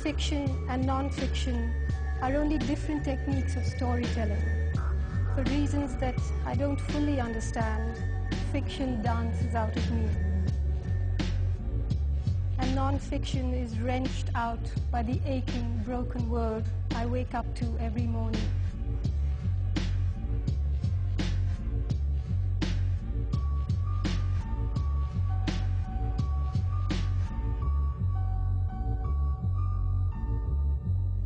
Fiction and non-fiction are only different techniques of storytelling. For reasons that I don't fully understand, fiction dances out of me. And non-fiction is wrenched out by the aching, broken world I wake up to every morning.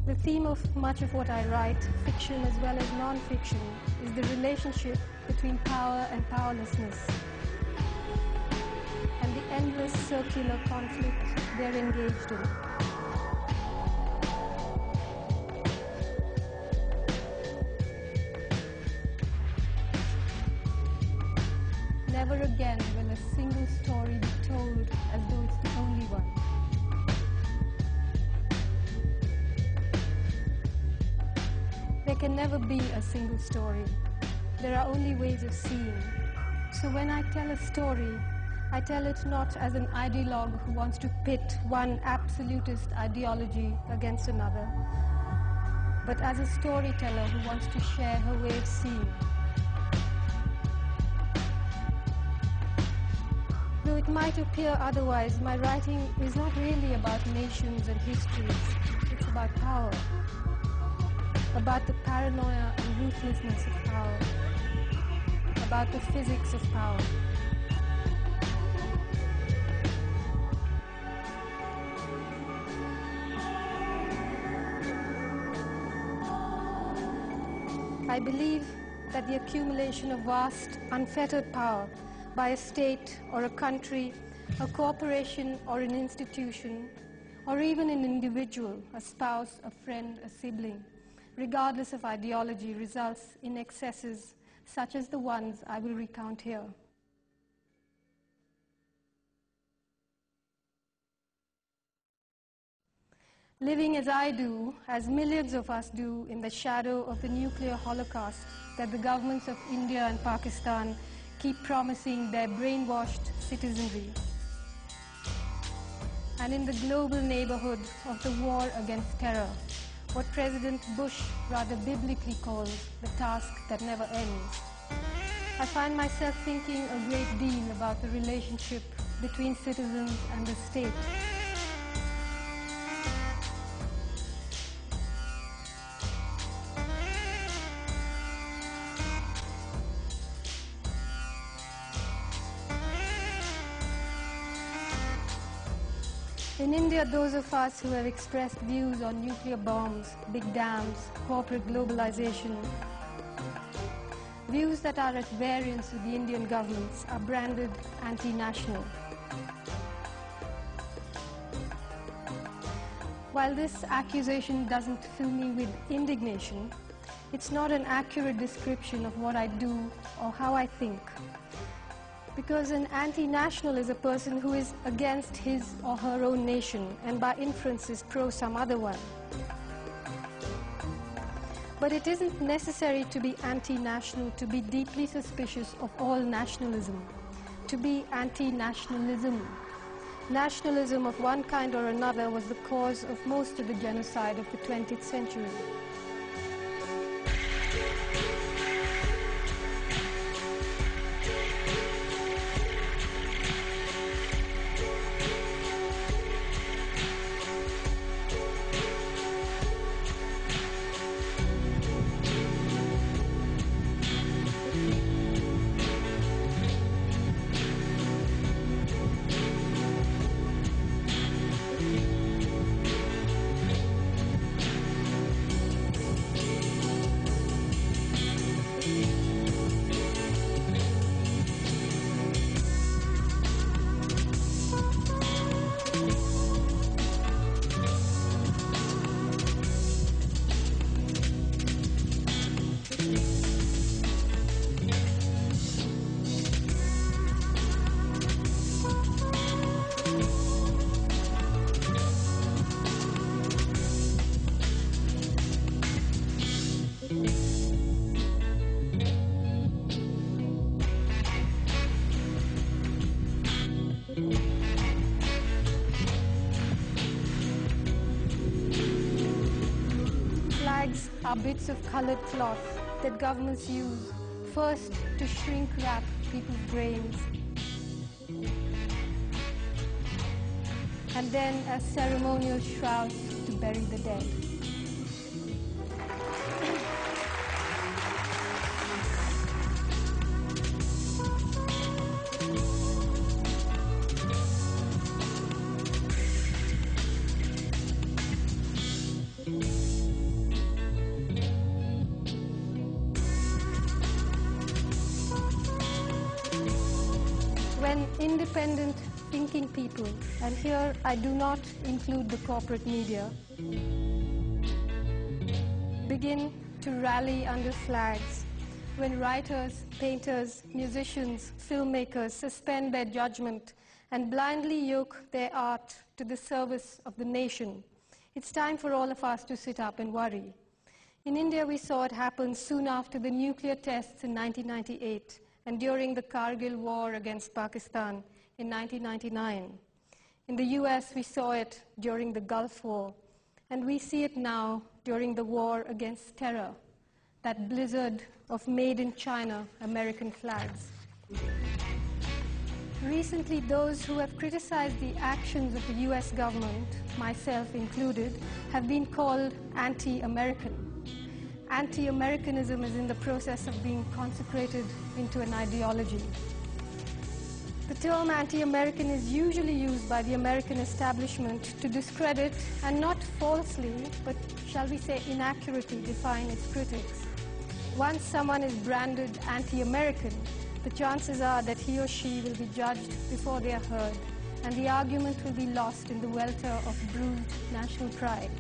The theme of much of what I write, fiction as well as non-fiction, is the relationship between power and powerlessness, and the endless circular conflict they're engaged in. Never again will a single story be told as though it's the only one. There can never be a single story. There are only ways of seeing. So when I tell a story, I tell it not as an ideologue who wants to pit one absolutist ideology against another, but as a storyteller who wants to share her way of seeing. Though it might appear otherwise, my writing is not really about nations and histories. It's about power, about the paranoia and ruthlessness of power, about the physics of power. I believe that the accumulation of vast, unfettered power by a state or a country, a corporation or an institution, or even an individual, a spouse, a friend, a sibling, regardless of ideology, results in excesses such as the ones I will recount here. Living as I do, as millions of us do, in the shadow of the nuclear holocaust that the governments of India and Pakistan keep promising their brainwashed citizenry, and in the global neighborhood of the war against terror, what President Bush rather biblically calls the task that never ends. I find myself thinking a great deal about the relationship between citizens and the state. In India, those of us who have expressed views on nuclear bombs, big dams, corporate globalization, views that are at variance with the Indian governments, are branded anti-national. While this accusation doesn't fill me with indignation, it's not an accurate description of what I do or how I think. Because an anti-national is a person who is against his or her own nation and by inference is pro some other one. But it isn't necessary to be anti-national to be deeply suspicious of all nationalism, to be anti-nationalism. Nationalism of one kind or another was the cause of most of the genocide of the 20th century. Flags are bits of colored cloth that governments use first to shrink wrap people's brains and then as ceremonial shrouds to bury the dead. When independent thinking people, and here I do not include the corporate media, begin to rally under flags, when writers, painters, musicians, filmmakers suspend their judgment and blindly yoke their art to the service of the nation, it's time for all of us to sit up and worry. In India, we saw it happen soon after the nuclear tests in 1998 and during the Kargil war against Pakistan in 1999. In the US, we saw it during the Gulf War. and we see it now during the war against terror, that blizzard of made in China American flags. Recently, those who have criticized the actions of the US government, myself included, have been called anti-American. Anti-Americanism is in the process of being consecrated into an ideology. The term anti-American is usually used by the American establishment to discredit and not falsely, but shall we say inaccurately define its critics. Once someone is branded anti-American, the chances are that he or she will be judged before they are heard, and the argument will be lost in the welter of bruised national pride.